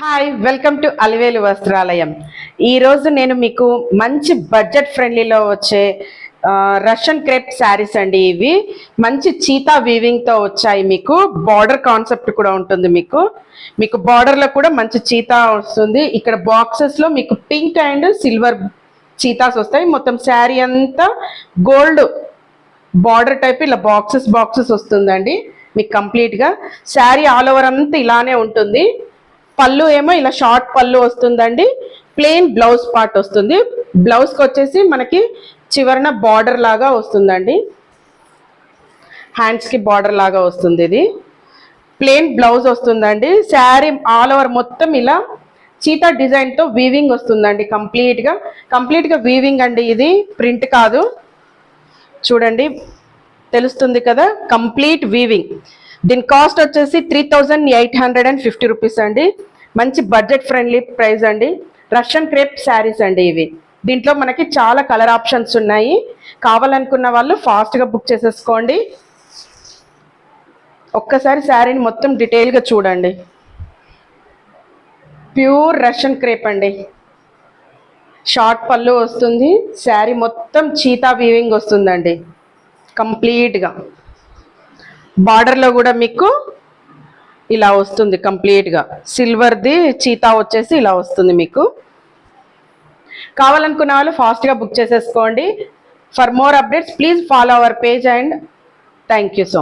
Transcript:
Hi, welcome to Alivelu Vastralayam. ఈరోజు నేను మీకు మంచి బడ్జెట్ ఫ్రెండ్లీలో వచ్చే రష్యన్ క్రేప్ శారీస్ అండి. ఇవి మంచి చీతా వీవింగ్తో వచ్చాయి. మీకు బార్డర్ కాన్సెప్ట్ కూడా ఉంటుంది. మీకు బార్డర్లో కూడా మంచి చీతా వస్తుంది. ఇక్కడ బాక్సెస్లో మీకు పింక్ అండ్ సిల్వర్ చీతాస్ వస్తాయి. మొత్తం శారీ అంతా గోల్డ్ బార్డర్ టైప్ ఇలా బాక్సెస్ వస్తుందండి. మీకు కంప్లీట్గా శారీ ఆల్ ఓవర్ అంతా ఇలానే ఉంటుంది. పళ్ళు ఏమో ఇలా షార్ట్ పళ్ళు వస్తుందండి. ప్లెయిన్ బ్లౌజ్ పార్ట్ వస్తుంది. బ్లౌజ్కి వచ్చేసి మనకి చివరన బార్డర్ లాగా వస్తుందండి. హ్యాండ్స్కి బార్డర్ లాగా వస్తుంది. ఇది ప్లెయిన్ బ్లౌజ్ వస్తుందండి. శారీ ఆల్ ఓవర్ మొత్తం ఇలా చీతా డిజైన్తో వీవింగ్ వస్తుందండి. కంప్లీట్గా వీవింగ్ అండి. ఇది ప్రింట్ కాదు. చూడండి, తెలుస్తుంది కదా, కంప్లీట్ వీవింగ్. దీని కాస్ట్ వచ్చేసి 3850 రూపీస్ అండి. మంచి బడ్జెట్ ఫ్రెండ్లీ ప్రైస్ అండి. రష్యన్ క్రేప్ శారీస్ అండి ఇవి. దీంట్లో మనకి చాలా కలర్ ఆప్షన్స్ ఉన్నాయి. కావాలనుకున్న వాళ్ళు ఫాస్ట్గా బుక్ చేసేసుకోండి. ఒక్కసారి శారీని మొత్తం డీటెయిల్గా చూడండి. ప్యూర్ రష్యన్ క్రేప్ అండి. షార్ట్ పళ్ళు వస్తుంది. శారీ మొత్తం చీతా వీవింగ్ వస్తుందండి. కంప్లీట్గా బార్డర్లో కూడా మీకు ఇలా వస్తుంది. కంప్లీట్గా సిల్వర్ది చీతా వచ్చేసి ఇలా వస్తుంది. మీకు కావాలనుకున్న వాళ్ళు ఫాస్ట్గా బుక్ చేసేసుకోండి. For more updates please follow our page and thank you so much.